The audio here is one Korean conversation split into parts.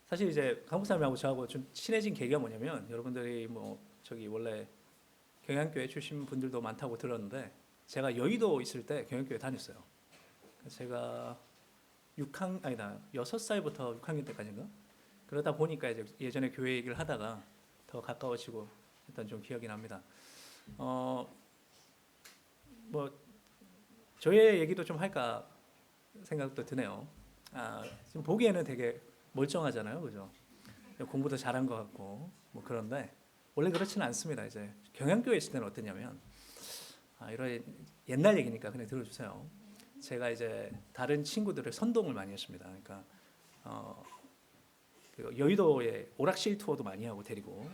사실 이제 강목사님하고 저하고 좀 친해진 계기가 뭐냐면 여러분들이 뭐 저기 원래 경양교회 출신 분들도 많다고 들었는데 제가 여의도 있을 때 경양교회 다녔어요. 제가 6학 아니다 6살부터 6학년 때까지인가 그러다 보니까 이제 예전에 교회 얘기를 하다가 더 가까워지고 했던 좀 기억이 납니다. 뭐 저의 얘기도 좀 할까 생각도 드네요. 지금 보기에는 되게 멀쩡하잖아요, 그죠? 공부도 잘한 것 같고 뭐 그런데 원래 그렇지는 않습니다. 이제 경양교회 있을 때는 어땠냐면 이런 옛날 얘기니까 그냥 들어주세요. 제가 이제 다른 친구들을 선동을 많이 했습니다. 그러니까 그 여의도에 오락실 투어도 많이 하고 데리고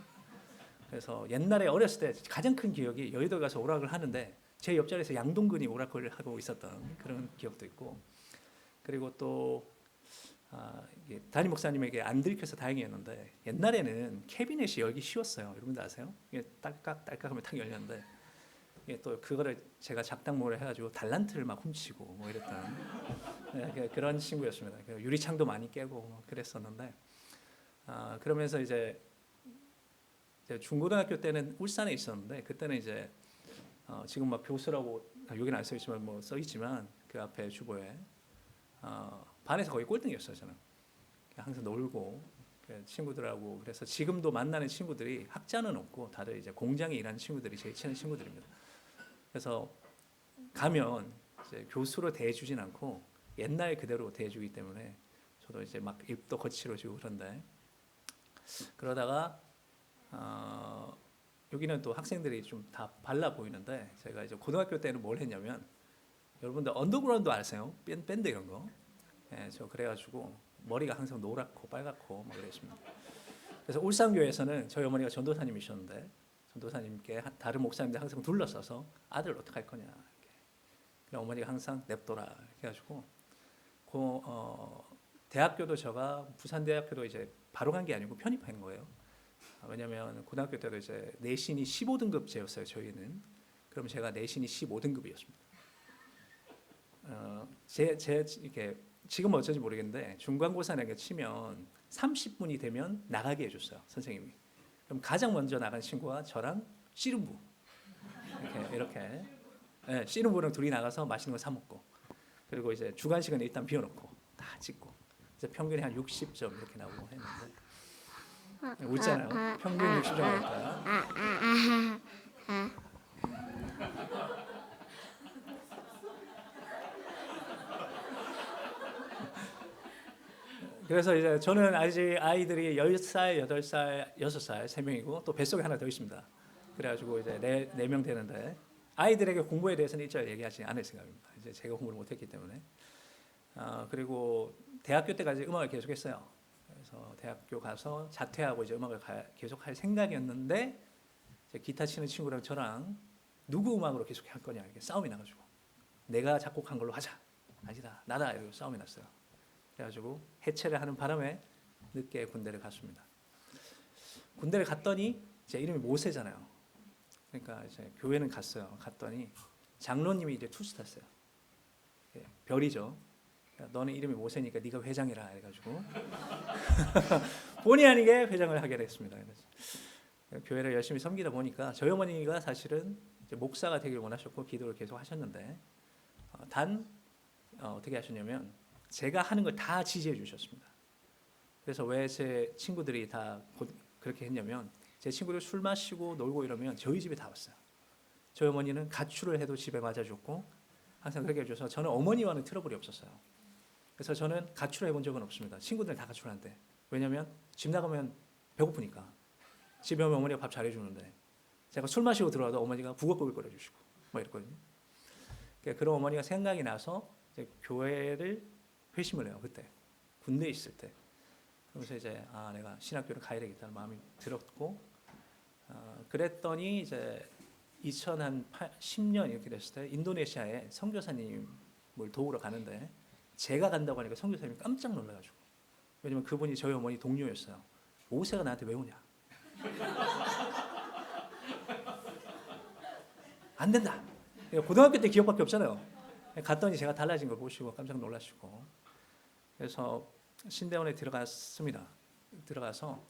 그래서 옛날에 어렸을 때 가장 큰 기억이 여의도 가서 오락을 하는데 제 옆자리에서 양동근이 오락을 하고 있었던 그런 기억도 있고 그리고 또 이게 담임 목사님에게 안 들켜서 다행이었는데 옛날에는 캐비넷이 열기 쉬웠어요. 여러분들 아세요? 이게 딸깍딸깍하면 탁 열렸는데 이게 또 그거를 제가 작당모를 해가지고 달란트를 막 훔치고 뭐 이랬던 그런 친구였습니다. 유리창도 많이 깨고 뭐 그랬었는데 그러면서 이제 중고등학교 때는 울산에 있었는데 그때는 이제 지금 막 교수라고 여기는 안 써있지만 뭐 써있지만 그 앞에 주보에 반에서 거의 꼴등이었어요. 저는 항상 놀고 친구들하고 그래서 지금도 만나는 친구들이 학자는 없고 다들 이제 공장에 일하는 친구들이 제일 친한 친구들입니다. 그래서 가면 이제 교수로 대해주진 않고 옛날 그대로 대해주기 때문에 저도 이제 막 입도 거칠어지고 그런데 그러다가 여기는 또 학생들이 좀 다 발라 보이는데 제가 이제 고등학교 때는 뭘 했냐면 여러분들 언더그라운드 아세요? 밴드 이런 거. 저 그래가지고 머리가 항상 노랗고 빨갛고 막 그랬습니다. 그래서 울산교회에서는 저희 어머니가 전도사님이셨는데 전도사님께 다른 목사님들 항상 둘러싸서 아들 어떻게 할 거냐 이렇게. 그럼 어머니가 항상 냅둬라 이렇게 해가지고 대학교도 제가 부산대학교도 이제 바로 간 게 아니고 편입한 거예요. 왜냐하면 고등학교 때도 이제 내신이 15등급제였어요. 저희는. 그럼 제가 내신이 15등급이었습니다. 제 이렇게 지금 어쩐지 모르겠는데 중간고사라는 게 치면 30분이 되면 나가게 해줬어요. 선생님이. 그럼 가장 먼저 나간 친구가 저랑 씨름부 이렇게 씨름부랑 둘이 나가서 맛있는 거 사 먹고 그리고 이제 주간 시간에 일단 비워놓고 다 찍고 이제 평균이 한 60점 이렇게 나오고 했는데 웃잖아요. 평균 60점 나올까요? 그래서 이제 저는 아직 아이들이 10살, 8살, 6살 3명이고 또 뱃속에 하나 더 있습니다. 그래가지고 이제 4명 되는데 아이들에게 공부에 대해서는 일절 얘기하지 않을 생각입니다. 이제 제가 공부를 못했기 때문에. 그리고 대학교 때까지 음악을 계속했어요. 그래서 대학교 가서 자퇴하고 이제 음악을 계속할 생각이었는데 이제 기타 치는 친구랑 저랑 누구 음악으로 계속 할 거냐 이렇게 싸움이 나가지고 내가 작곡한 걸로 하자. 아니다 나다 이러고 싸움이 났어요. 그래가지고 해체를 하는 바람에 늦게 군대를 갔습니다. 군대를 갔더니 제 이름이 모세잖아요. 그러니까 이제 교회는 갔어요. 갔더니 장로님이 이제 투스탔어요. 별이죠. 너는 이름이 모세니까 네가 회장이라 해가지고 본의 아니게 회장을 하게 됐습니다. 그래서 교회를 열심히 섬기다 보니까 저희 어머니가 사실은 이제 목사가 되길 원하셨고 기도를 계속 하셨는데 어떻게 하셨냐면 제가 하는 걸 다 지지해 주셨습니다. 그래서 왜 제 친구들이 다 그렇게 했냐면 제 친구들 술 마시고 놀고 이러면 저희 집에 다 왔어요. 저희 어머니는 가출을 해도 집에 맞아줬고 항상 그렇게 해줘서 저는 어머니와는 트러블이 없었어요. 그래서 저는 가출을 해본 적은 없습니다. 친구들 다 가출하는데 왜냐하면 집 나가면 배고프니까 집에 오면 어머니가 밥 잘해주는데 제가 술 마시고 들어와도 어머니가 북엇국을 끓여주시고 뭐 이랬거든요. 그런 어머니가 생각이 나서 이제 교회를 회심을 해요. 그때 군대에 있을 때. 그래서 이제 내가 신학교를 가야 되겠다는 마음이 들었고 그랬더니 이제 2010년 이렇게 됐을 때 인도네시아에 선교사님을 도우러 가는데 제가 간다고 하니까 선교사님이 깜짝 놀라가지고 왜냐면 그분이 저희 어머니 동료였어요. 모세가 나한테 왜 오냐? 안 된다. 고등학교 때 기억밖에 없잖아요. 갔더니 제가 달라진 걸 보시고 깜짝 놀라시고 그래서 신대원에 들어갔습니다. 들어가서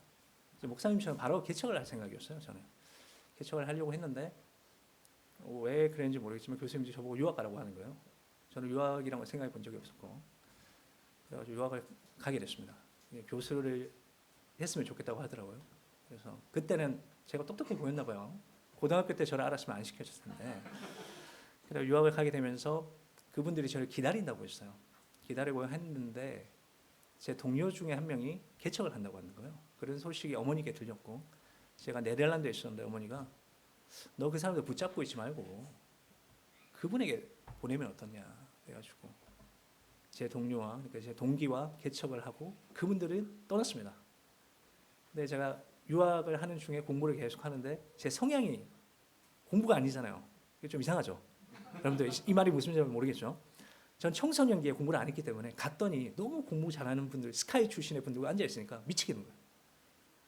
목사님처럼 바로 개척을 할 생각이었어요. 저는 개척을 하려고 했는데 왜 그랬는지 모르겠지만 교수님들이 저보고 유학 가라고 하는 거예요. 저는 유학이라고 생각해 본 적이 없었고 그래가지고 유학을 가게 됐습니다. 교수를 했으면 좋겠다고 하더라고요. 그래서 그때는 제가 똑똑해 보였나 봐요. 고등학교 때 저를 알았으면 안 시켜줬을 텐데. 그래서 유학을 가게 되면서 그분들이 저를 기다린다고 했어요. 기다리고 했는데 제 동료 중에 한 명이 개척을 한다고 하는 거예요. 그런 소식이 어머니께 들렸고 제가 네덜란드에 있었는데 어머니가 너 그 사람들 붙잡고 있지 말고 그분에게 보내면 어떠냐 해가지고 제 동료와 그러니까 제 동기와 개척을 하고 그분들은 떠났습니다. 근데 제가 유학을 하는 중에 공부를 계속 하는데 제 성향이 공부가 아니잖아요. 이게 좀 이상하죠. 여러분들 이 말이 무슨 말인지 모르겠죠. 전 청소년기에 공부를 안 했기 때문에 갔더니 너무 공부 잘하는 분들, 스카이 출신의 분들과 앉아 있으니까 미치겠는 거예요.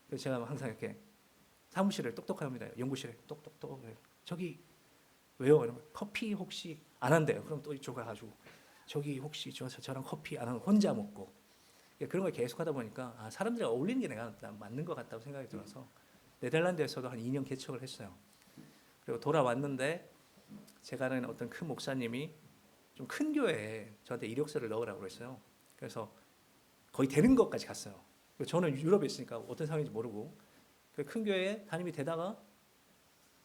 그래서 제가 항상 이렇게 사무실을 똑똑합니다. 연구실에 똑똑똑. 저기 왜요? 이러면 커피 혹시 안 한대요. 그럼 또 이쪽 가가지고 저기 혹시 저랑 커피 안 하고 혼자 먹고 그런 걸 계속 하다 보니까 사람들과 어울리는 게 내가 맞는 것 같다고 생각이 들어서 네덜란드에서도 한 2년 개척을 했어요. 그리고 돌아왔는데 제가 아는 어떤 큰 목사님이 좀 큰 교회에 저한테 이력서를 넣으라고 그랬어요. 그래서 거의 되는 것까지 갔어요. 저는 유럽에 있으니까 어떤 상황인지 모르고 그 큰 교회에 담임이 되다가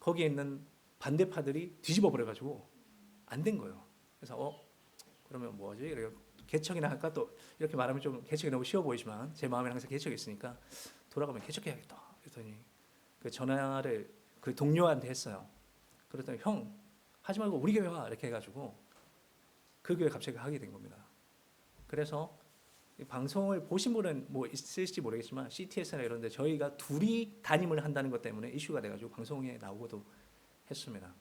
거기에 있는 반대파들이 뒤집어 버려가지고 안 된 거예요. 그래서 그러면 뭐지? 개척이나 할까? 또 이렇게 말하면 좀 개척이 너무 쉬워 보이지만 제 마음에 항상 개척이 있으니까 돌아가면 개척해야겠다. 그랬더니 그 전화를 그 동료한테 했어요. 그랬더니 형 하지 말고 우리 교회 와 이렇게 해가지고 그 교회 갑자기 하게 된 겁니다. 그래서 이 방송을 보신 분은 뭐 있을지 모르겠지만 CTS나 이런 데 저희가 둘이 담임을 한다는 것 때문에 이슈가 돼가지고 방송에 나오고도 했습니다.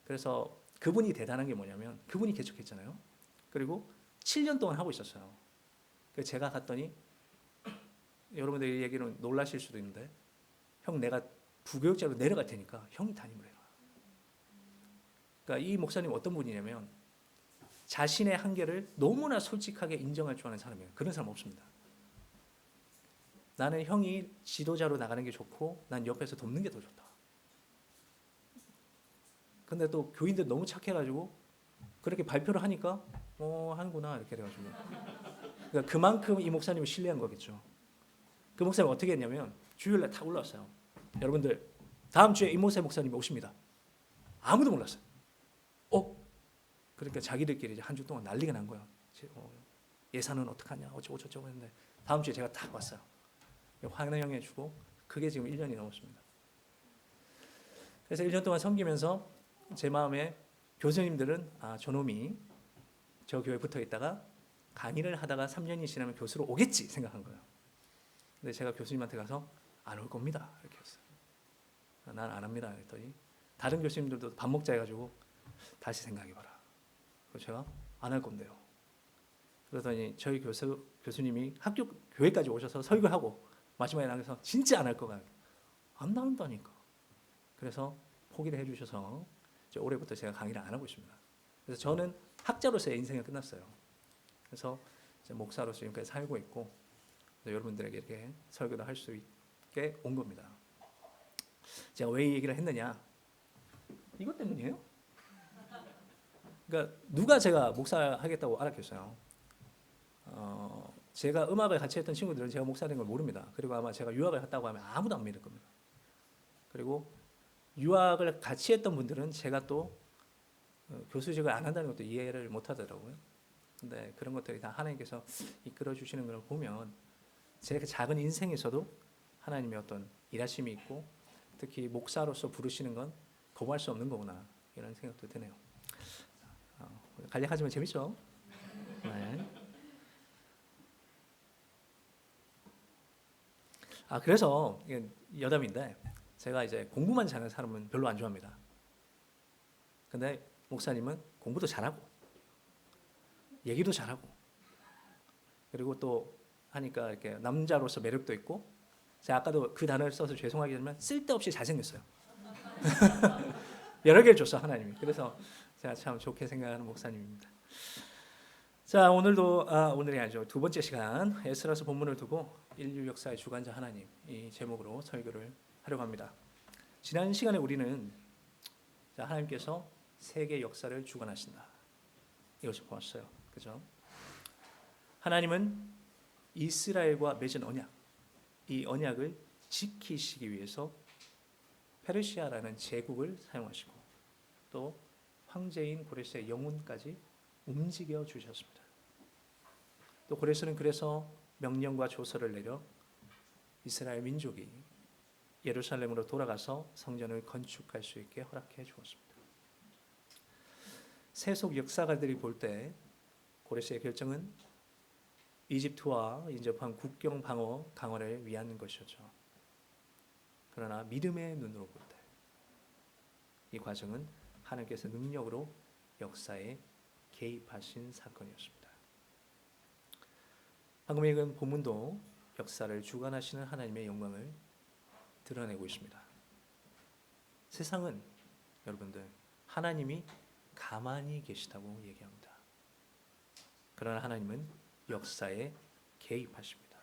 그래서 그분이 대단한 게 뭐냐면 그분이 개척했잖아요. 그리고 7년 동안 하고 있었어요. 그래서 제가 갔더니 여러분들 이 얘기는 놀라실 수도 있는데 형 내가 부교육자로 내려갈 테니까 형이 담임을 해라. 그러니까 이 목사님 어떤 분이냐면 자신의 한계를 너무나 솔직하게 인정할 줄 아는 사람이에요. 그런 사람 없습니다. 나는 형이 지도자로 나가는 게 좋고 난 옆에서 돕는 게 더 좋다. 근데 또 교인들 너무 착해가지고 그렇게 발표를 하니까 하는구나 이렇게 돼가지고 그러니까 그만큼 이 목사님을 신뢰한 거겠죠. 그 목사님 어떻게 했냐면 주일날 다 올라왔어요. 여러분들 다음 주에 이모세 목사님이 오십니다. 아무도 몰랐어요. 그러니까 자기들끼리 이제 한 주 동안 난리가 난 거야. 예산은 어떡하냐 어쩌고 했는데 다음 주에 제가 딱 왔어요. 환영해주고 그게 지금 1년이 넘었습니다. 그래서 1년 동안 섬기면서 제 마음에 교수님들은 저놈이 저 교회에 붙어 있다가 강의를 하다가 3년이 지나면 교수로 오겠지 생각한 거예요. 근데 제가 교수님한테 가서 안 올 겁니다 이렇게 했어요. 난 안 합니다 그랬더니 다른 교수님들도 밥 먹자 해가지고 다시 생각해봐라. 그래서 제가 안 할 건데요. 그러더니 저희 교수님이 학교 교회까지 오셔서 설교하고 마지막에 나가서 진짜 안 할 거가 안 나온다니까. 그래서 포기를 해주셔서 이제 올해부터 제가 강의를 안 하고 있습니다. 그래서 저는 학자로서의 인생이 끝났어요. 그래서 이제 목사로서 지금까지 살고 있고 여러분들에게 이렇게 설교도 할 수 있게 온 겁니다. 제가 왜 이 얘기를 했느냐? 이것 때문이에요. 그러니까 누가 제가 목사 하겠다고 알았겠어요. 제가 음악을 같이 했던 친구들은 제가 목사된 걸 모릅니다. 그리고 아마 제가 유학을 했다고 하면 아무도 안 믿을 겁니다. 그리고 유학을 같이 했던 분들은 제가 또 교수직을 안 한다는 것도 이해를 못 하더라고요. 근데 그런 것들이 다 하나님께서 이끌어 주시는 걸 보면 제 작은 인생에서도 하나님의 어떤 일하심이 있고 특히 목사로서 부르시는 건 거부할 수 없는 거구나 이런 생각도 드네요. 간략하지만 재밌죠? 네. 그래서 여담인데 제가 이제 공부만 잘하는 사람은 별로 안 좋아합니다. 근데 목사님은 공부도 잘하고 얘기도 잘하고 그리고 또 하니까 이렇게 남자로서 매력도 있고 제가 아까도 그 단어를 써서 죄송하지만 쓸데없이 잘생겼어요. 여러 개를 줬어 하나님이. 그래서 제가 참 좋게 생각하는 목사님입니다. 자 오늘도 오늘이 아니죠. 두 번째 시간 에스라서 본문을 두고 인류 역사의 주관자 하나님 이 제목으로 설교를 하려고 합니다. 지난 시간에 우리는 하나님께서 세계 역사를 주관하신다 이것을 보았어요. 그죠? 하나님은 이스라엘과 맺은 언약, 이 언약을 지키시기 위해서 페르시아라는 제국을 사용하시고 또 황제인 고레스의 영혼까지 움직여 주셨습니다. 또 고레스는 그래서 명령과 조서를 내려 이스라엘 민족이 예루살렘으로 돌아가서 성전을 건축할 수 있게 허락해 주었습니다. 세속 역사가들이 볼 때 고레스의 결정은 이집트와 인접한 국경 방어 강화를 위한 것이었죠. 그러나 믿음의 눈으로 볼 때 이 과정은 하나님께서 능력으로 역사에 개입하신 사건이었습니다. 방금 읽은 본문도 역사를 주관하시는 하나님의 영광을 드러내고 있습니다. 세상은 여러분들 하나님이 가만히 계시다고 얘기합니다. 그러나 하나님은 역사에 개입하십니다.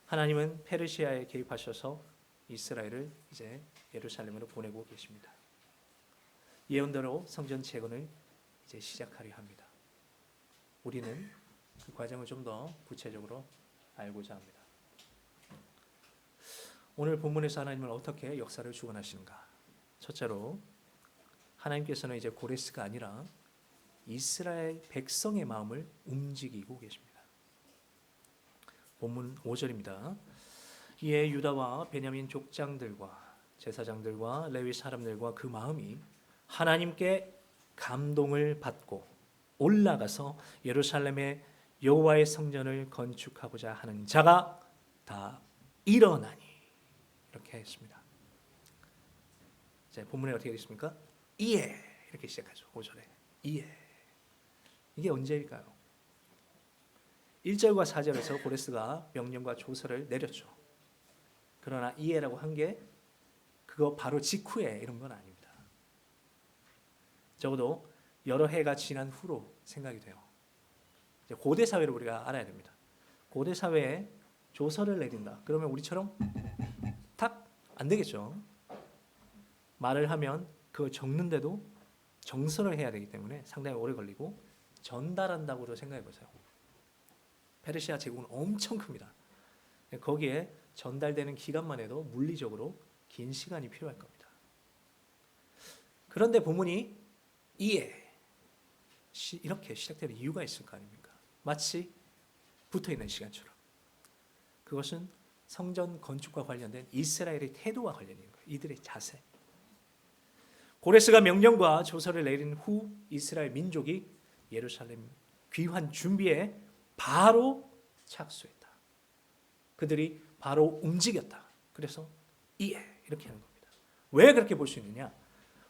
하나님은 페르시아에 개입하셔서 이스라엘을 이제 예루살렘으로 보내고 계십니다. 예언대로 성전 재건을 이제 시작하려 합니다. 우리는 그 과정을 좀 더 구체적으로 알고자 합니다. 오늘 본문에서 하나님은 어떻게 역사를 주관하시는가? 첫째로 하나님께서는 이제 고레스가 아니라 이스라엘 백성의 마음을 움직이고 계십니다. 본문 5절입니다. 이에 유다와 베냐민 족장들과 제사장들과 레위 사람들과 그 마음이 하나님께 감동을 받고 올라가서 예루살렘의 여호와의 성전을 건축하고자 하는 자가 다 일어나니 이렇게 했습니다. 자, 본문에 어떻게 되겠습니까? 이에 이렇게 시작하죠. 5절에 이에. 이게 언제일까요? 1절과 4절에서 고레스가 명령과 조서를 내렸죠. 그러나 이에라고 한 게 그거 바로 직후에 이런 건 아닙니다. 적어도 여러 해가 지난 후로 생각이 돼요. 이제 고대 사회를 우리가 알아야 됩니다. 고대 사회에 조서를 내린다. 그러면 우리처럼 탁 안 되겠죠. 말을 하면 그걸 적는데도 정서를 해야 되기 때문에 상당히 오래 걸리고 전달한다고도 생각해 보세요. 페르시아 제국은 엄청 큽니다. 거기에 전달되는 기간만 해도 물리적으로 긴 시간이 필요할 겁니다. 그런데 본문이 이에 이렇게 시작되는 이유가 있을 거 아닙니까? 마치 붙어있는 시간처럼. 그것은 성전 건축과 관련된 이스라엘의 태도와 관련이 있는 거예요. 이들의 자세. 고레스가 명령과 조서를 내린 후 이스라엘 민족이 예루살렘 귀환 준비에 바로 착수했다. 그들이 바로 움직였다. 그래서 이에 이렇게 하는 겁니다. 왜 그렇게 볼 수 있느냐?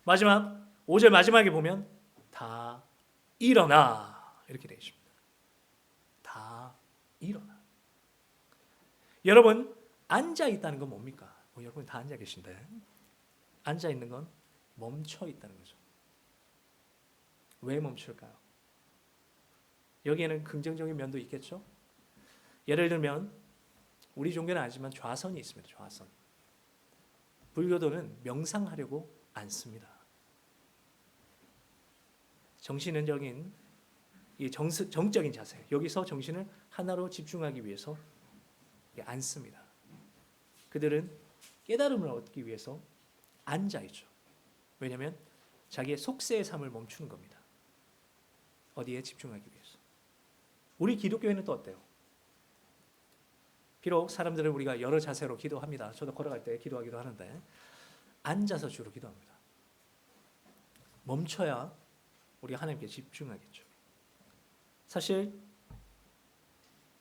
마지막 5절 마지막에 보면 다 일어나 이렇게 되어 있습니다. 다 일어나. 여러분 앉아 있다는 건 뭡니까? 여러분 다 앉아 계신데 앉아 있는 건 멈춰 있다는 거죠. 왜 멈출까요? 여기에는 긍정적인 면도 있겠죠. 예를 들면 우리 종교는 아니지만 좌선이 있습니다. 좌선. 불교도는 명상하려고 안 씁니다. 정신적인 이 정적인 자세. 여기서 정신을 하나로 집중하기 위해서 안 씁니다. 그들은 깨달음을 얻기 위해서 앉아 있죠. 왜냐하면 자기의 속세의 삶을 멈추는 겁니다. 어디에 집중하기 위해서. 우리 기독교회는 또 어때요? 비록 사람들은 우리가 여러 자세로 기도합니다. 저도 걸어갈 때 기도하기도 하는데 앉아서 주로 기도합니다. 멈춰야 우리가 하나님께 집중하겠죠. 사실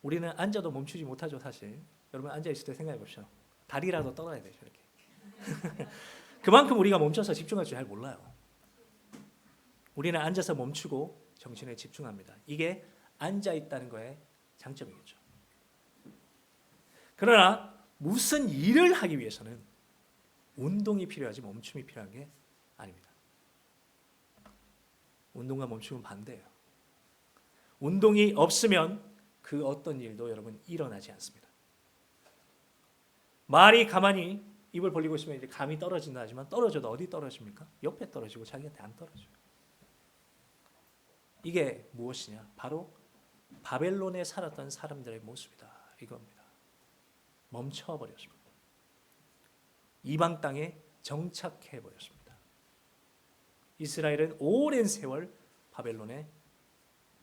우리는 앉아도 멈추지 못하죠. 사실 여러분 앉아 있을 때 생각해 보십시오. 다리라도 떨어야 되죠. 이렇게. 그만큼 우리가 멈춰서 집중할 줄 잘 몰라요. 우리는 앉아서 멈추고 정신에 집중합니다. 이게 앉아 있다는 거의 장점이겠죠. 그러나 무슨 일을 하기 위해서는 운동이 필요하지 멈춤이 필요한 게 아닙니다. 운동과 멈춤은 반대예요. 운동이 없으면 그 어떤 일도 여러분 일어나지 않습니다. 말이 가만히 입을 벌리고 있으면 이제 감이 떨어진다 하지만 떨어져도 어디 떨어집니까? 옆에 떨어지고 자기한테 안 떨어져요. 이게 무엇이냐? 바로 바벨론에 살았던 사람들의 모습이다. 이겁니다. 멈춰버렸습니다. 이방 땅에 정착해버렸습니다. 이스라엘은 오랜 세월 바벨론에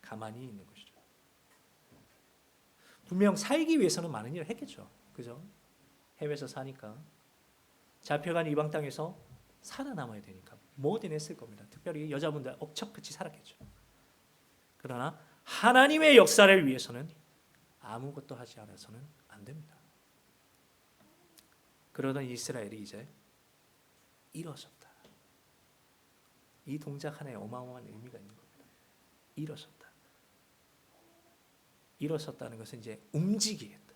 가만히 있는 것이죠. 분명 살기 위해서는 많은 일을 했겠죠. 그죠? 해외에서 사니까. 잡혀간 이방 땅에서 살아남아야 되니까 뭐든 했을 겁니다. 특별히 여자분들 억척같이 살았겠죠. 그러나 하나님의 역사를 위해서는 아무것도 하지 않아서는 안 됩니다. 그러던 이스라엘이 이제 일어섰다. 이 동작 하나에 어마어마한 의미가 있는 겁니다. 일어섰다. 일어섰다는 것은 이제 움직이겠다.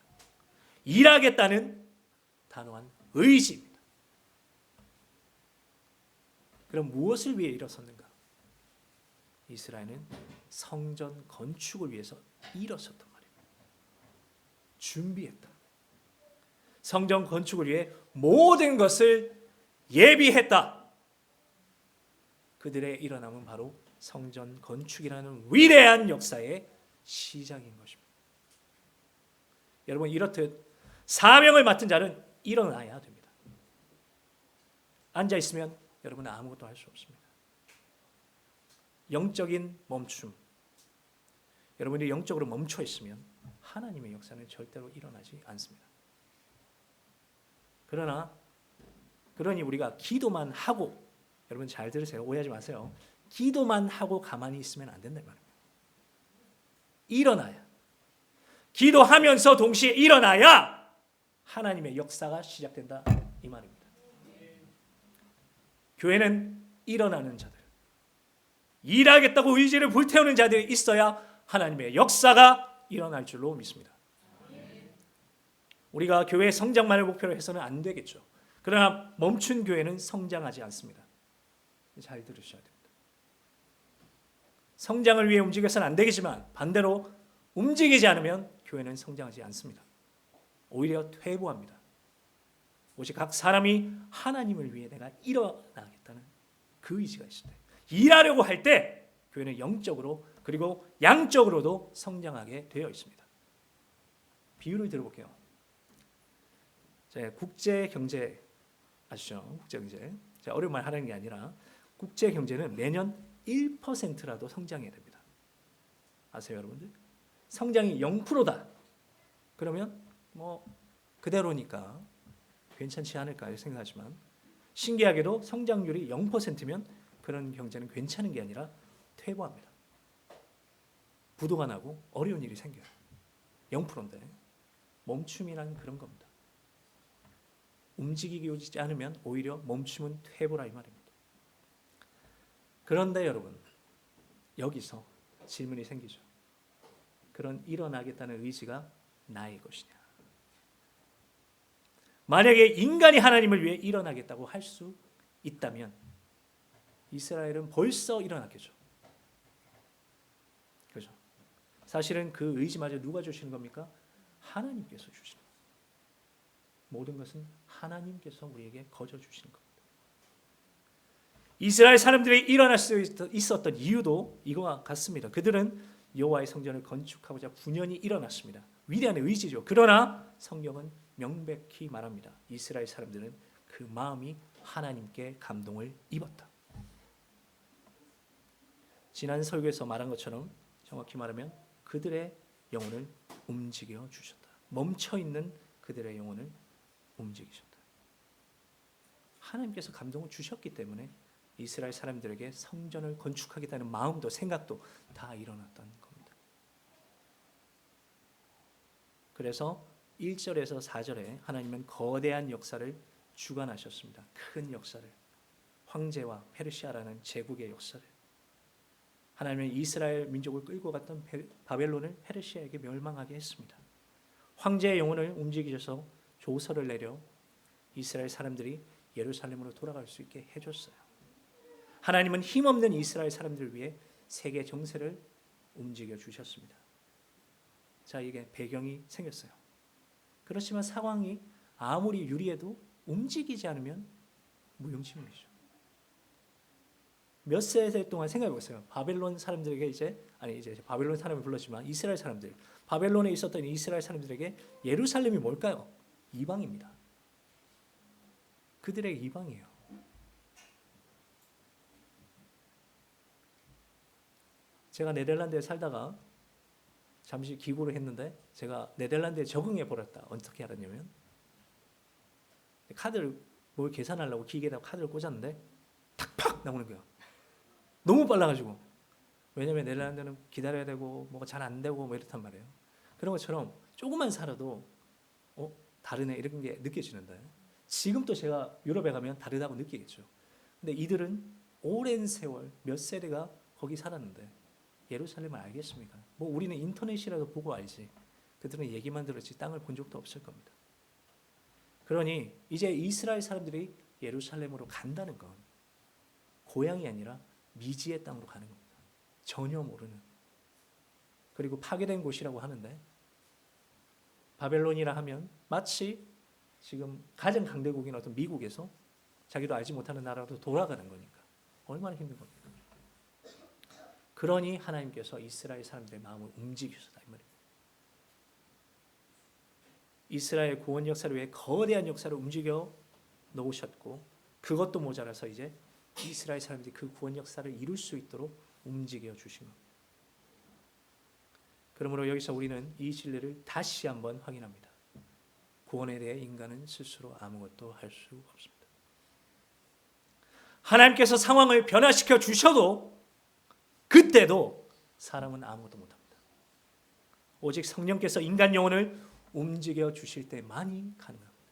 일하겠다는 단호한 의지입니다. 그럼 무엇을 위해 일어섰는가? 이스라엘은 성전 건축을 위해서 일어섰단 말입니다. 준비했다. 성전 건축을 위해 모든 것을 예비했다. 그들의 일어남은 바로 성전 건축이라는 위대한 역사의 시작인 것입니다. 여러분, 이렇듯 사명을 맡은 자는 일어나야 됩니다. 앉아 있으면 여러분은 아무것도 할 수 없습니다. 영적인 멈춤. 여러분이 영적으로 멈춰 있으면 하나님의 역사는 절대로 일어나지 않습니다. 그러니 우리가 기도만 하고, 여러분 잘 들으세요. 오해하지 마세요. 기도만 하고 가만히 있으면 안 된다는 말입니다. 일어나야. 기도하면서 동시에 일어나야 하나님의 역사가 시작된다 이 말입니다. 교회는 일어나는 자들, 일하겠다고 의지를 불태우는 자들이 있어야 하나님의 역사가 일어날 줄로 믿습니다. 우리가 교회 성장만을 목표로 해서는 안 되겠죠. 그러나 멈춘 교회는 성장하지 않습니다. 잘 들으셔야 됩니다. 성장을 위해 움직여서는 안 되겠지만 반대로 움직이지 않으면 교회는 성장하지 않습니다. 오히려 퇴보합니다. 오직 각 사람이 하나님을 위해 내가 일어나겠다는 그 의지가 있을 때, 일하려고 할 때 교회는 영적으로 그리고 양적으로도 성장하게 되어 있습니다. 비유를 들어볼게요. 국제 경제 아시죠? 국제 경제. 어려운 말 하는 게 아니라 국제 경제는 매년 1%라도 성장해야 됩니다. 아세요, 여러분들? 성장이 0%다. 그러면 뭐 그대로니까 괜찮지 않을까 생각하지만, 신기하게도 성장률이 0%면 그런 경제는 괜찮은 게 아니라 퇴보합니다. 부도가 나고 어려운 일이 생겨요. 0%인데 멈춤이란 그런 겁니다. 움직이지 않으면 오히려 멈춤은 퇴보라 이 말입니다. 그런데 여러분, 여기서 질문이 생기죠. 그런 일어나겠다는 의지가 나의 것이냐? 만약에 인간이 하나님을 위해 일어나겠다고 할 수 있다면 이스라엘은 벌써 일어났겠죠. 그렇죠? 사실은 그 의지마저 누가 주시는 겁니까? 하나님께서 주시는 겁니다. 모든 것은 하나님께서 우리에게 거저 주시는 겁니다. 이스라엘 사람들이 일어날 수 있었던 이유도 이거와 같습니다. 그들은 여호와의 성전을 건축하고자 분연히 일어났습니다. 위대한 의지죠. 그러나 성경은 명백히 말합니다. 이스라엘 사람들은 그 마음이 하나님께 감동을 입었다. 지난 설교에서 말한 것처럼 정확히 말하면 그들의 영혼을 움직여 주셨다. 멈춰 있는 그들의 영혼을 움직이셨다. 하나님께서 감동을 주셨기 때문에 이스라엘 사람들에게 성전을 건축하겠다는 마음도 생각도 다 일어났던 겁니다. 그래서 1절에서 4절에 하나님은 거대한 역사를 주관하셨습니다. 큰 역사를, 황제와 페르시아라는 제국의 역사를. 하나님은 이스라엘 민족을 끌고 갔던 바벨론을 페르시아에게 멸망하게 했습니다. 황제의 영혼을 움직이셔서 조서를 내려 이스라엘 사람들이 예루살렘으로 돌아갈 수 있게 해줬어요. 하나님은 힘없는 이스라엘 사람들을 위해 세계 정세를 움직여 주셨습니다. 자, 이게 배경이 생겼어요. 그렇지만 상황이 아무리 유리해도 움직이지 않으면 무용지물이죠. 몇 세대 동안 생각해 보세요. 바벨론 사람들에게 이제 바벨론 사람을 불렀지만 이스라엘 사람들, 바벨론에 있었던 이스라엘 사람들에게 예루살렘이 뭘까요? 이방입니다. 그들에게 이방이에요. 제가 네덜란드에 살다가 잠시 기구를 했는데 제가 네덜란드에 적응해 버렸다. 어떻게 알았냐면 카드를 뭘 계산하려고 기계에다 카드를 꽂았는데 탁팍 나오는 거야. 너무 빨라가지고. 왜냐면 네덜란드는 기다려야 되고 뭐가 잘 안 되고 뭐 이렇단 말이에요. 그런 것처럼 조금만 살아도 다르네 이런 게 느껴지는데 지금 또 제가 유럽에 가면 다르다고 느끼겠죠. 근데 이들은 오랜 세월 몇 세대가 거기 살았는데 예루살렘을 알겠습니까? 뭐 우리는 인터넷이라도 보고 알지. 그들은 얘기만 들었지 땅을 본 적도 없을 겁니다. 그러니 이제 이스라엘 사람들이 예루살렘으로 간다는 건 고향이 아니라 미지의 땅으로 가는 겁니다. 전혀 모르는. 그리고 파괴된 곳이라고 하는데 바벨론이라 하면 마치 지금 가장 강대국인 어떤 미국에서 자기도 알지 못하는 나라로 돌아가는 거니까 얼마나 힘든 겁니까? 그러니 하나님께서 이스라엘 사람들의 마음을 움직이셨다 이 말입니다. 이스라엘 구원 역사를 위해 거대한 역사를 움직여 놓으셨고 그것도 모자라서 이제 이스라엘 사람들이 그 구원 역사를 이룰 수 있도록 움직여 주신 겁니다. 그러므로 여기서 우리는 이 진리를 다시 한번 확인합니다. 구원에 대해 인간은 스스로 아무것도 할 수 없습니다. 하나님께서 상황을 변화시켜 주셔도 그때도 사람은 아무것도 못합니다. 오직 성령께서 인간 영혼을 움직여 주실 때만이 가능합니다.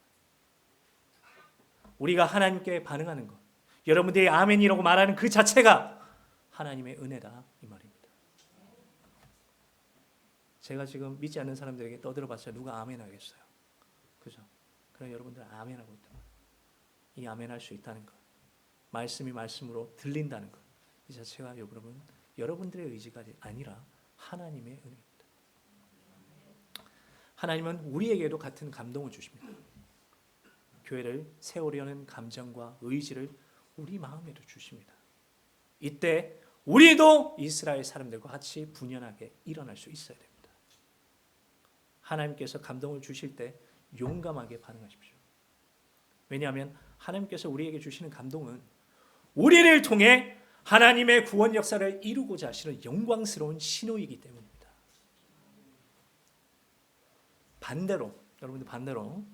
우리가 하나님께 반응하는 것, 여러분들이 아멘이라고 말하는 그 자체가 하나님의 은혜다 이 말입니다. 제가 지금 믿지 않는 사람들에게 떠들어봤어요. 누가 아멘 하겠어요? 그죠? 그럼 여러분들 아멘하고 있단 말이에요. 이 아멘할 수 있다는 것, 말씀이 말씀으로 들린다는 것, 이 자체가 여러분들의 의지가 아니라 하나님의 은혜입니다. 하나님은 우리에게도 같은 감동을 주십니다. 교회를 세우려는 감정과 의지를 우리 마음에도 주십니다. 이때 우리도 이스라엘 사람들과 같이 분연하게 일어날 수 있어야 됩니다. 하나님께서 감동을 주실 때 용감하게 반응하십시오. 왜냐하면 하나님께서 우리에게 주시는 감동은 우리를 통해 하나님의 구원 역사를 이루고자 하시는 영광스러운 신호이기 때문입니다. 여러분들 반대로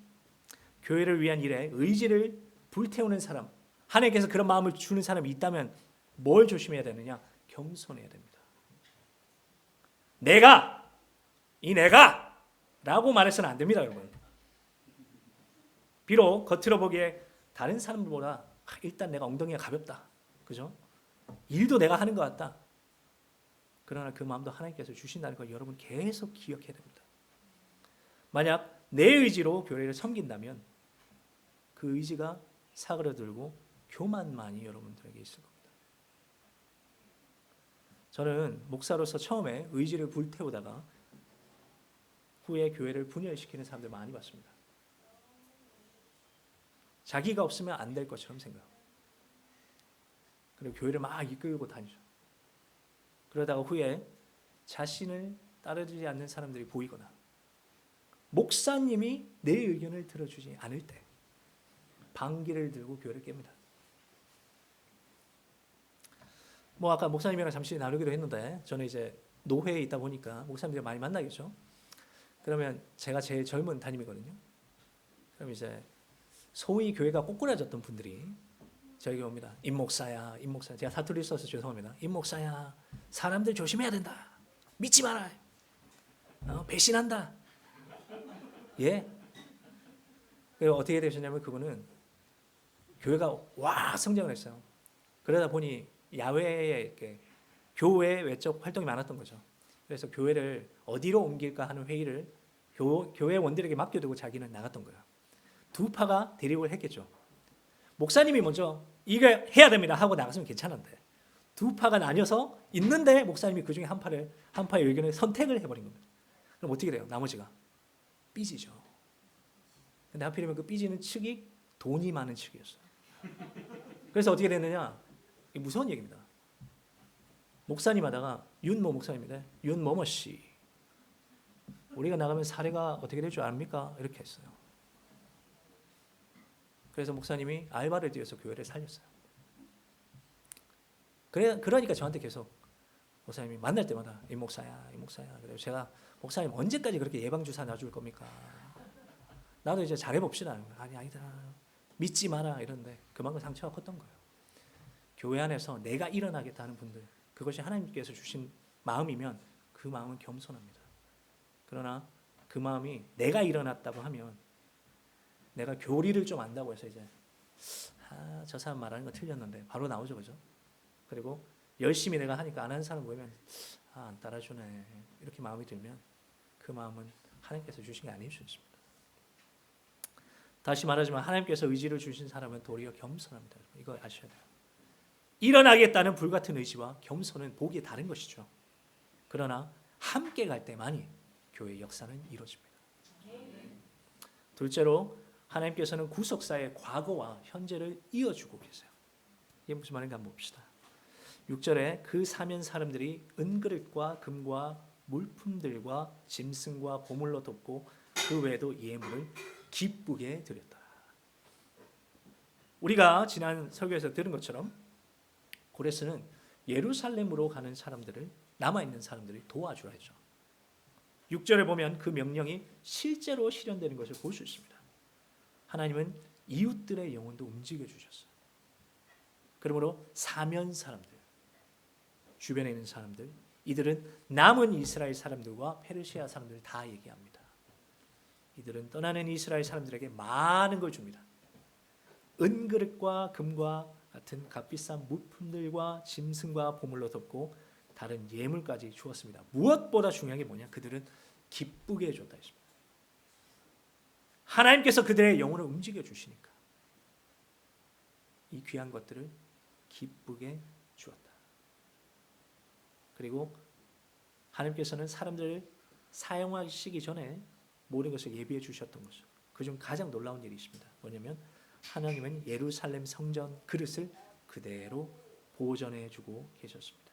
교회를 위한 일에 의지를 불태우는 사람, 하나님께서 그런 마음을 주는 사람이 있다면 뭘 조심해야 되느냐? 겸손해야 됩니다. 내가 라고 말해서는 안 됩니다, 여러분. 비록 겉으로 보기에 다른 사람들보다 일단 내가 엉덩이가 가볍다. 그죠? 일도 내가 하는 것 같다. 그러나 그 마음도 하나님께서 주신다는 걸 여러분 계속 기억해야 됩니다. 만약 내 의지로 교회를 섬긴다면 그 의지가 사그러들고 교만만이 여러분들에게 있을 겁니다. 저는 목사로서 처음에 의지를 불태우다가 후에 교회를 분열시키는 사람들 많이 봤습니다. 자기가 없으면 안 될 것처럼 생각하고 그리고 교회를 막 이끌고 다니죠. 그러다가 후에 자신을 따르지 않는 사람들이 보이거나 목사님이 내 의견을 들어주지 않을 때 방귀를 들고 교회를 깹니다. 아까 목사님이랑 잠시 나누기도 했는데 저는 이제 노회에 있다 보니까 목사님들이 많이 만나겠죠. 그러면 제가 제일 젊은 담임이거든요. 그럼 이제 소위 교회가 꼬꾸라졌던 분들이 저에게 옵니다. 임 목사야. 제가 사투리 써서 죄송합니다. 임 목사야. 사람들 조심해야 된다. 믿지 마라. 배신한다. 예. 그리고 어떻게 되셨냐면 그분은 교회가 성장을 했어요. 그러다 보니 야외에 이렇게 교회 외적 활동이 많았던 거죠. 그래서 교회를 어디로 옮길까 하는 회의를 교회 원들에게 맡겨두고 자기는 나갔던 거예요. 두 파가 대립을 했겠죠. 목사님이 먼저 이거 해야 됩니다 하고 나갔으면 괜찮은데 두 파가 나뉘어서 있는데 목사님이 그 중에 한 파의 의견을 선택을 해버린 겁니다. 그럼 어떻게 돼요? 나머지가 삐지죠. 근데 하필이면 그 삐지는 측이 돈이 많은 측이었어요. 그래서 어떻게 됐느냐? 이게 무서운 얘기입니다. 목사님 하다가 윤모 목사님인데 윤모모 씨, 우리가 나가면 사례가 어떻게 될 줄 압니까? 이렇게 했어요. 그래서 목사님이 알바를 뛰어서 교회를 살렸어요. 그러니까 저한테 계속 목사님이 만날 때마다 이 목사야, 이 목사야. 그래서 제가 목사님 언제까지 그렇게 예방 주사 놔줄 겁니까? 나도 이제 잘해봅시다. 아니 아니다. 믿지 마라 이런데 그만큼 상처가 컸던 거예요. 교회 안에서 내가 일어나겠다는 분들, 그것이 하나님께서 주신 마음이면 그 마음은 겸손합니다. 그러나 그 마음이 내가 일어났다고 하면 내가 교리를 좀 안다고 해서 이제 저 사람 말하는 거 틀렸는데 바로 나오죠, 그죠? 그리고 열심히 내가 하니까 안 하는 사람 보이면 안 따라주네 이렇게 마음이 들면 그 마음은 하나님께서 주신 게 아닐 수 있습니다. 다시 말하지만 하나님께서 의지를 주신 사람은 도리어 겸손합니다. 이거 아셔야 돼요. 일어나겠다는 불같은 의지와 겸손은 보기에 다른 것이죠. 그러나 함께 갈 때만이 교회의 역사는 이루어집니다. 둘째로 하나님께서는 구속사의 과거와 현재를 이어주고 계세요. 이게 무슨 말인가 한번 봅시다. 6절에 그 사면 사람들이 은그릇과 금과 물품들과 짐승과 보물로 돕고 그 외에도 예물을 기쁘게 드렸다. 우리가 지난 설교에서 들은 것처럼 고레스는 예루살렘으로 가는 사람들을, 남아있는 사람들을 도와주라 했죠. 6절에 보면 그 명령이 실제로 실현되는 것을 볼 수 있습니다. 하나님은 이웃들의 영혼도 움직여 주셨어요. 그러므로 사면 사람들, 주변에 있는 사람들, 이들은 남은 이스라엘 사람들과 페르시아 사람들을 다 얘기합니다. 이들은 떠나는 이스라엘 사람들에게 많은 걸 줍니다. 은그릇과 금과 같은 값비싼 물품들과 짐승과 보물로 덮고 다른 예물까지 주었습니다. 무엇보다 중요한 게 뭐냐? 그들은 기쁘게 해줬다 했습니다. 하나님께서 그들의 영혼을 움직여 주시니까 이 귀한 것들을 기쁘게 주었다. 그리고 하나님께서는 사람들을 사용하시기 전에 모든 것을 예비해 주셨던 거죠. 그중 가장 놀라운 일이 있습니다. 뭐냐면 하나님은 예루살렘 성전 그릇을 그대로 보존해 주고 계셨습니다.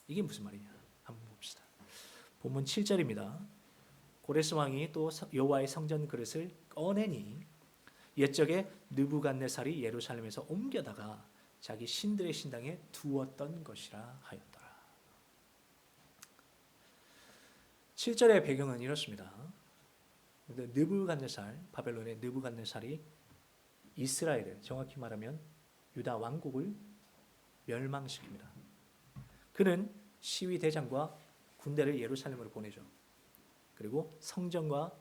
이게 무슨 말이냐? 한번 봅시다. 본문 7절입니다. 고레스 왕이 또 여호와의 성전 그릇을 꺼내니 옛적에 느부갓네살이 예루살렘에서 옮겨다가 자기 신들의 신당에 두었던 것이라 하였더라. 7절의 배경은 이렇습니다. 느부갓네살, 바벨론의 느부갓네살이 이스라엘을, 정확히 말하면 유다 왕국을 멸망시킵니다. 그는 시위 대장과 군대를 예루살렘으로 보내죠. 그리고 성전과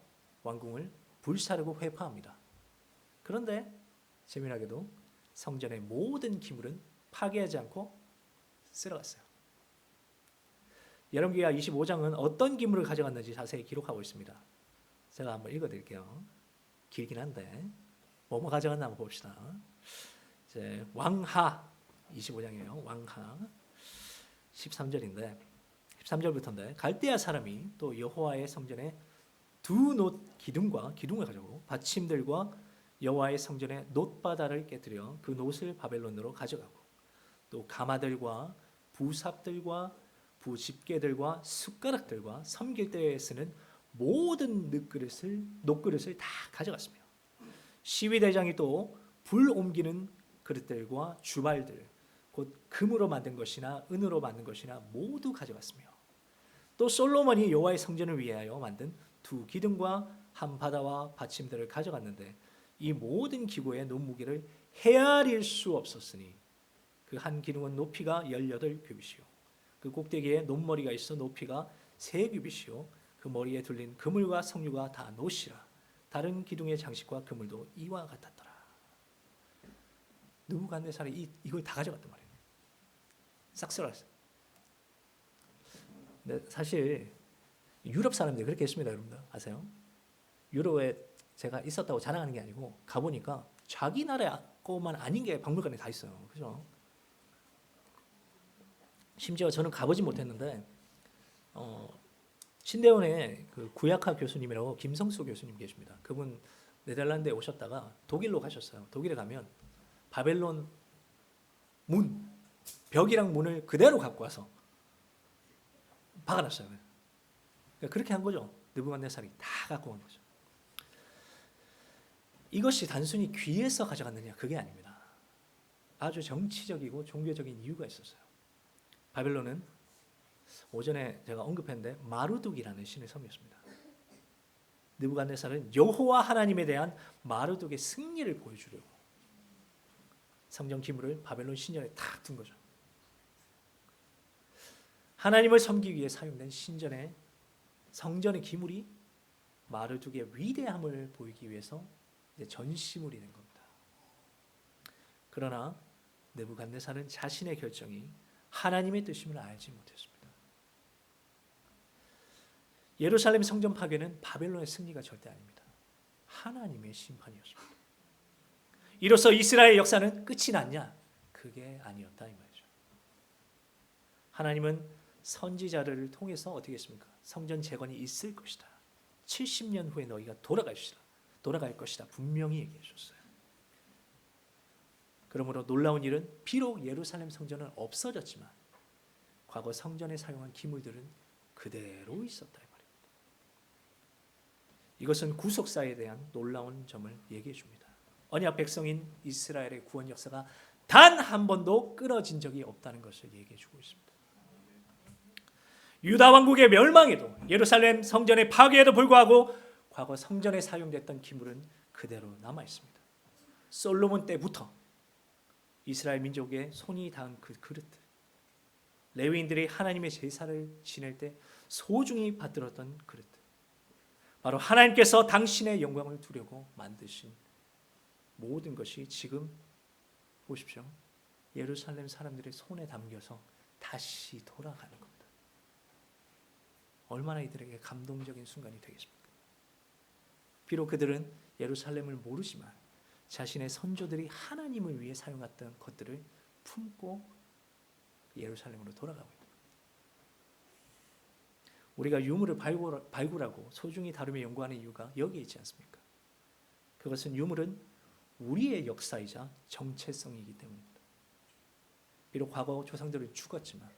왕궁을 불사르고 회파합니다. 그런데 재미나게도 성전의 모든 기물은 파괴하지 않고 쓸어갔어요. 열왕기하 25장은 어떤 기물을 가져갔는지 자세히 기록하고 있습니다. 제가 한번 읽어드릴게요. 길긴 한데 뭐뭐 가져갔나 한번 봅시다. 이제 왕하 25장이에요. 왕하 13절인데 13절부터인데 갈대아 사람이 또 여호와의 성전에 두 놋 기둥을 가져오고 받침들과 여호와의 성전의 놋바다를 깨뜨려 그 놋을 바벨론으로 가져가고 또 가마들과 부삽들과 부집게들과 숟가락들과 섬길 때에 쓰는 모든 놋그릇을 다 가져갔습니다. 시위대장이 또 불 옮기는 그릇들과 주발들, 곧 금으로 만든 것이나 은으로 만든 것이나 모두 가져갔으며 또 솔로몬이 여호와의 성전을 위하여 만든 두 기둥과 한 바다와 받침들을 가져갔는데 이 모든 기구의 논무게를 헤아릴 수 없었으니 그 한 기둥은 높이가 18규빗이요 그 꼭대기에 논머리가 있어 높이가 3규빗이요 그 머리에 둘린 그물과 석류가 다 놋이라 다른 기둥의 장식과 그물도 이와 같았더라. 느부갓네살이 이걸 다 가져갔단 말이에요. 싹 쓸어갔어요. 근데 사실 유럽 사람들이 그렇게 했습니다, 여러분들 아세요? 유럽에 제가 있었다고 자랑하는 게 아니고 가보니까 자기 나라 것만 아닌 게 박물관에 다 있어요. 그죠? 심지어 저는 가보진 못했는데 신대원에 그 구약학 교수님이라고 김성수 교수님 계십니다. 그분 네덜란드에 오셨다가 독일로 가셨어요. 독일에 가면 바벨론 문, 벽이랑 문을 그대로 갖고 와서 박아놨어요. 그러니까 그렇게 한 거죠. 느부갓네살이 다 갖고 온 거죠. 이것이 단순히 귀에서 가져갔느냐, 그게 아닙니다. 아주 정치적이고 종교적인 이유가 있었어요. 바벨론은 오전에 제가 언급했는데 마르둑이라는 신의 섬이었습니다. 느부갓네살은 여호와 하나님에 대한 마르둑의 승리를 보여주려고 성전 기물을 바벨론 신전에 탁 둔 거죠. 하나님을 섬기기 위해 사용된 신전의 성전의 기물이 마르둑의 위대함을 보이기 위해서 이제 전시물이 된 겁니다. 그러나 느부갓네살은 자신의 결정이 하나님의 뜻임을 알지 못했습니다. 예루살렘 성전 파괴는 바벨론의 승리가 절대 아닙니다. 하나님의 심판이었습니다. 이로써 이스라엘 역사는 끝이 났냐? 그게 아니었다 이 말이죠. 하나님은 선지자를 통해서 어떻게 했습니까? 성전 재건이 있을 것이다. 70년 후에 너희가 돌아갈 것이다. 분명히 얘기해 줬어요. 그러므로 놀라운 일은 비록 예루살렘 성전은 없어졌지만 과거 성전에 사용한 기물들은 그대로 있었다 이 말입니다. 이것은 구속사에 대한 놀라운 점을 얘기해 줍니다. 언약 백성인 이스라엘의 구원 역사가 단 한 번도 끊어진 적이 없다는 것을 얘기해 주고 있습니다. 유다 왕국의 멸망에도 예루살렘 성전의 파괴에도 불구하고 과거 성전에 사용됐던 기물은 그대로 남아 있습니다. 솔로몬 때부터 이스라엘 민족의 손이 닿은 그 그릇들, 레위인들이 하나님의 제사를 지낼 때 소중히 받들었던 그릇들, 바로 하나님께서 당신의 영광을 두려고 만드신 모든 것이 지금 보십시오. 예루살렘 사람들의 손에 담겨서 다시 돌아가는 겁니다. 얼마나 이들에게 감동적인 순간이 되겠습니까? 비록 그들은 예루살렘을 모르지만 자신의 선조들이 하나님을 위해 사용했던 것들을 품고 예루살렘으로 돌아가고 있습니다. 우리가 유물을 발굴하고 소중히 다루며 연구하는 이유가 여기에 있지 않습니까? 그것은 유물은 우리의 역사이자 정체성이기 때문입니다. 비록 과거 조상들이 죽었지만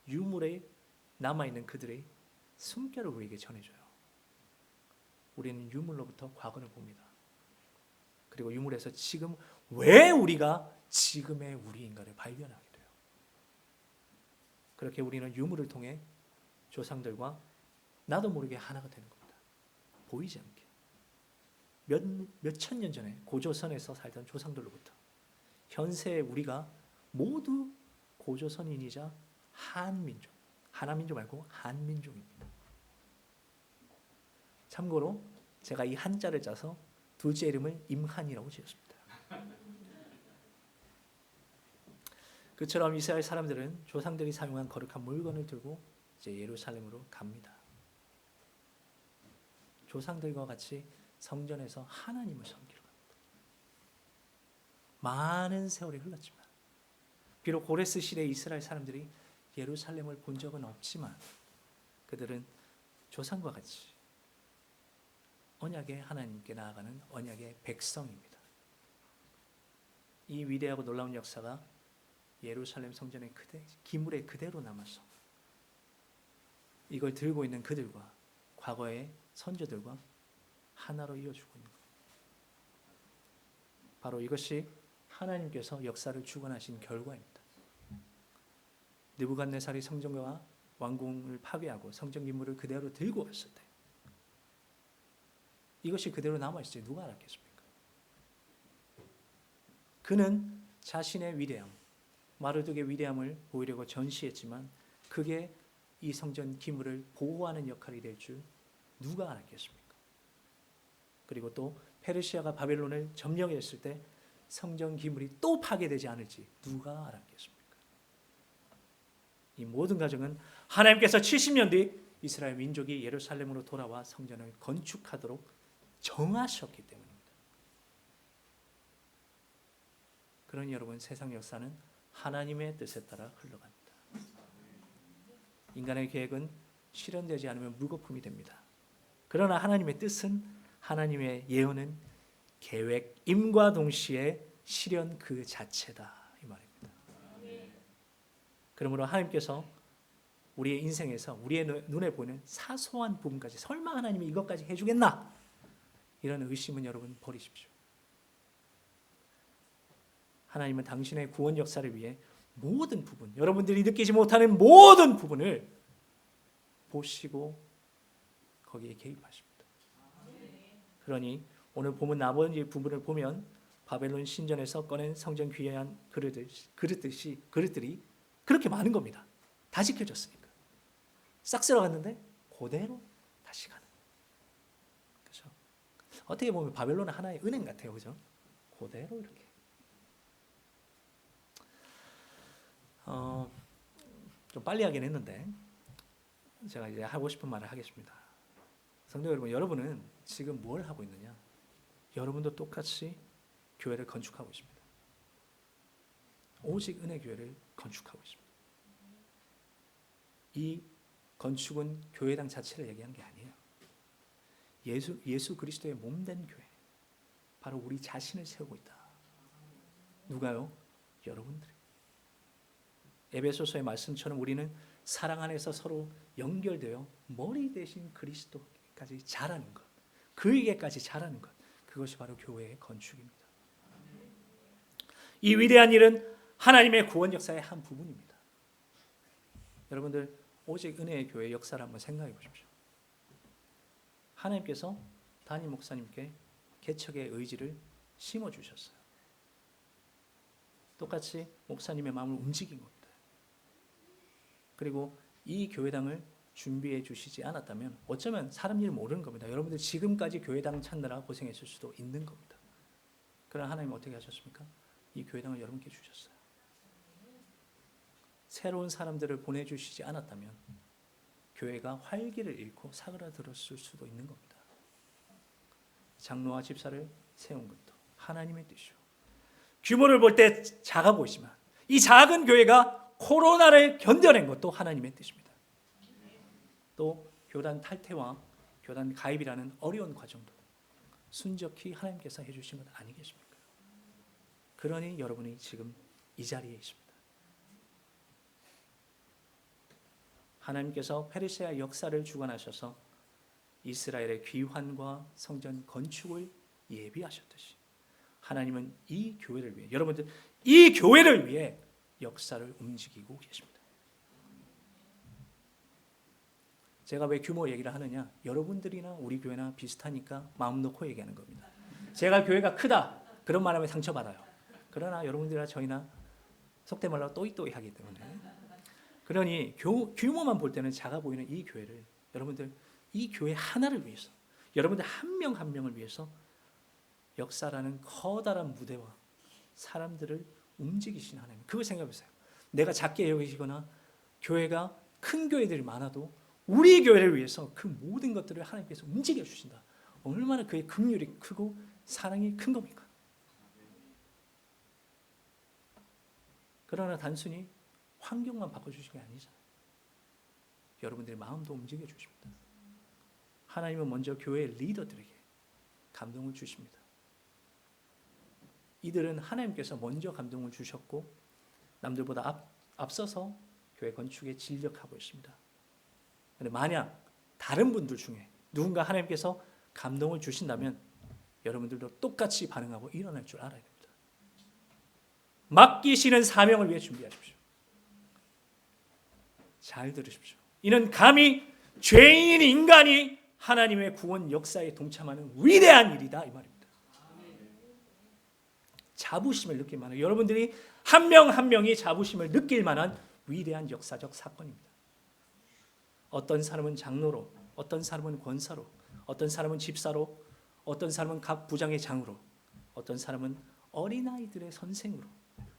유물에 남아있는 그들의 숨결을 우리에게 전해줘요. 우리는 유물로부터 과거를 봅니다. 그리고 유물에서 지금 왜 우리가 지금의 우리인가를 발견하게 돼요. 그렇게 우리는 유물을 통해 조상들과 나도 모르게 하나가 되는 겁니다. 보이지 않게. 몇천 년 전에 고조선에서 살던 조상들로부터 현세의 우리가 모두 고조선인이자 한민족, 하나민족 말고 한민족입니다. 참고로 제가 이 한자를 짜서 둘째 이름을 임한이라고 지었습니다. 그처럼 이스라엘 사람들은 조상들이 사용한 거룩한 물건을 들고 이제 예루살렘으로 갑니다. 조상들과 같이 성전에서 하나님을 섬기러 갑니다. 많은 세월이 흘렀지만 비록 고레스 시대의 이스라엘 사람들이 예루살렘을 본 적은 없지만 그들은 조상과 같이 언약의 하나님께 나아가는 언약의 백성입니다. 이 위대하고 놀라운 역사가 예루살렘 성전의 기물에 그대로 남아서 이걸 들고 있는 그들과 과거의 선조들과 하나로 이어주고 있는 것. 바로 이것이 하나님께서 역사를 주관하신 결과입니다. 느부갓네살이 성전과 왕궁을 파괴하고 성전 기물을 그대로 들고 왔을 때 이것이 그대로 남아있을 때 누가 알았겠습니까? 그는 자신의 위대함, 마르둑의 위대함을 보이려고 전시했지만 그게 이 성전 기물을 보호하는 역할이 될 줄 누가 알았겠습니까? 그리고 또 페르시아가 바벨론을 점령했을 때 성전 기물이 또 파괴되지 않을지 누가 알았겠습니까? 이 모든 과정은 하나님께서 70년 뒤 이스라엘 민족이 예루살렘으로 돌아와 성전을 건축하도록 정하셨기 때문입니다. 그러니 여러분, 세상 역사는 하나님의 뜻에 따라 흘러갑니다. 인간의 계획은 실현되지 않으면 물거품이 됩니다. 그러나 하나님의 뜻은, 하나님의 예언은 계획임과 동시에 실현 그 자체다 이 말입니다. 그러므로 하나님께서 우리의 인생에서 우리의 눈에 보이는 사소한 부분까지 설마 하나님이 이것까지 해주겠나? 이런 의심은 여러분 버리십시오. 하나님은 당신의 구원 역사를 위해 모든 부분, 여러분들이 느끼지 못하는 모든 부분을 보시고 거기에 개입하십니다. 그러니 오늘 본문 나머지 부분을 보면 바벨론 신전에서 꺼낸 성전 귀한 그릇들이 그렇게 많은 겁니다. 다 지켜졌으니까. 싹 쓸어갔는데 그대로 다시 가는. 그렇죠? 어떻게 보면 바벨론은 하나의 은행 같아요. 그죠? 그대로 이렇게. 좀 빨리 하긴 했는데 제가 이제 하고 싶은 말을 하겠습니다. 성도 여러분, 여러분은 지금 뭘 하고 있느냐? 여러분도 똑같이 교회를 건축하고 있습니다. 오직 은혜 교회를 건축하고 있습니다. 이 건축은 교회당 자체를 얘기한 게 아니에요. 예수 그리스도의 몸된 교회, 바로 우리 자신을 세우고 있다. 누가요? 여러분들이. 에베소서의 말씀처럼 우리는 사랑 안에서 서로 연결되어 머리 대신 그리스도까지 자라는 것, 그에게까지 자라는 것, 그것이 바로 교회의 건축입니다. 이 위대한 일은 하나님의 구원 역사의 한 부분입니다. 여러분들 오직 은혜의 교회 역사를 한번 생각해 보십시오. 하나님께서 담임 목사님께 개척의 의지를 심어주셨어요. 똑같이 목사님의 마음을 움직인 겁니다. 그리고 이 교회당을 준비해 주시지 않았다면 어쩌면 사람 일 모르는 겁니다. 여러분들 지금까지 교회당 찾느라 고생했을 수도 있는 겁니다. 그러나 하나님 어떻게 하셨습니까? 이 교회당을 여러분께 주셨어요. 새로운 사람들을 보내주시지 않았다면 교회가 활기를 잃고 사그라들었을 수도 있는 겁니다. 장로와 집사를 세운 것도 하나님의 뜻이요. 규모를 볼 때 작아 보이지만 이 작은 교회가 코로나를 견뎌낸 것도 하나님의 뜻입니다. 또 교단 탈퇴와 교단 가입이라는 어려운 과정도 순적히 하나님께서 해주신 것 아니겠습니까? 그러니 여러분이 지금 이 자리에 있습니다. 하나님께서 페르시아 역사를 주관하셔서 이스라엘의 귀환과 성전 건축을 예비하셨듯이 하나님은 이 교회를 위해, 여러분들 이 교회를 위해 역사를 움직이고 계십니다. 제가 왜 규모 얘기를 하느냐? 여러분들이나 우리 교회나 비슷하니까 마음 놓고 얘기하는 겁니다. 제가 교회가 크다 그런 말하면 상처받아요. 그러나 여러분들이나 저희나 속된 말로 또이또이하기 때문에, 그러니 규모만 볼 때는 작아 보이는 이 교회를, 여러분들 이 교회 하나를 위해서, 여러분들 한 명 한 명을 위해서 역사라는 커다란 무대와 사람들을 움직이신 하나님, 그걸 생각해보세요. 내가 작게 여기시거나 교회가 큰 교회들이 많아도 우리 교회를 위해서 그 모든 것들을 하나님께서 움직여 주신다. 얼마나 그의 긍휼이 크고 사랑이 큰 겁니까? 그러나 단순히 환경만 바꿔주신 게 아니잖아요. 여러분들의 마음도 움직여 주십니다. 하나님은 먼저 교회의 리더들에게 감동을 주십니다. 이들은 하나님께서 먼저 감동을 주셨고 남들보다 앞서서 교회 건축에 진력하고 있습니다. 그런데 만약 다른 분들 중에 누군가 하나님께서 감동을 주신다면 여러분들도 똑같이 반응하고 일어날 줄 알아야 됩니다. 맡기시는 사명을 위해 준비하십시오. 잘 들으십시오. 이는 감히 죄인인 인간이 하나님의 구원 역사에 동참하는 위대한 일이다 이 말입니다. 자부심을 느낄 만한, 여러분들이 한 명 한 명이 자부심을 느낄 만한 위대한 역사적 사건입니다. 어떤 사람은 장로로, 어떤 사람은 권사로, 어떤 사람은 집사로, 어떤 사람은 각 부장의 장으로, 어떤 사람은 어린아이들의 선생으로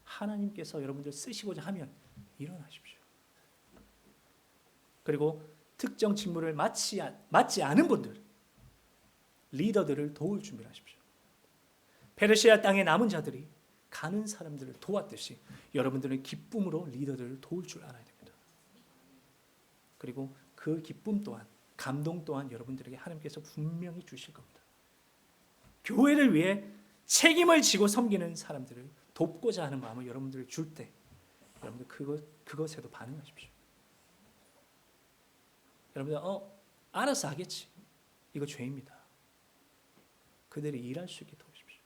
하나님께서 여러분들 쓰시고자 하면 일어나십시오. 그리고 특정 직무를 맡지 않은 분들, 리더들을 도울 준비를 하십시오. 페르시아 땅의 남은 자들이 가는 사람들을 도왔듯이 여러분들은 기쁨으로 리더들을 도울 줄 알아야 됩니다. 그리고 그 그 기쁨 또한, 감동 또한 여러분들에게 하나님께서 분명히 주실 겁니다. 교회를 위해 책임을 지고 섬기는 사람들을 돕고자 하는 마음을 여러분들 줄 때, 여러분들 그것에도 반응하십시오. 여러분들 알아서 하겠지. 이거 죄입니다. 그들이 일할 수 있게 도우십시오.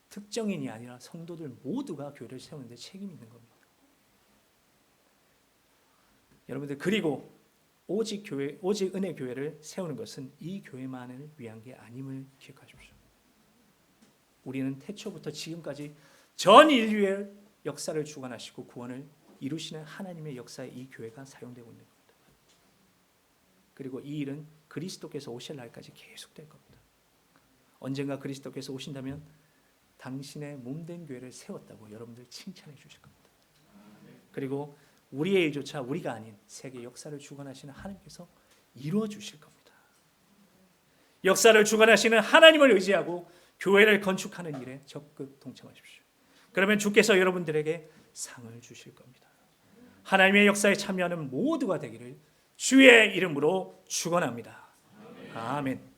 특정인이 아니라 성도들 모두가 교회를 세우는데 책임이 있는 겁니다. 여러분들, 그리고 오직 은혜 교회를 세우는 것은 이 교회만을 위한 게 아님을 기억하십시오. 우리는 태초부터 지금까지 전 인류의 역사를 주관하시고 구원을 이루시는 하나님의 역사에 이 교회가 사용되고 있는 겁니다. 그리고 이 일은 그리스도께서 오실 날까지 계속될 겁니다. 언젠가 그리스도께서 오신다면 당신의 몸된 교회를 세웠다고 여러분들 칭찬해 주실 겁니다. 그리고 우리의 일조차 우리가 아닌 세계 역사를 주관하시는 하나님께서 이루어 주실 겁니다. 역사를 주관하시는 하나님을 의지하고 교회를 건축하는 일에 적극 동참하십시오. 그러면 주께서 여러분들에게 상을 주실 겁니다. 하나님의 역사에 참여하는 모두가 되기를 주의 이름으로 축원합니다. 아멘.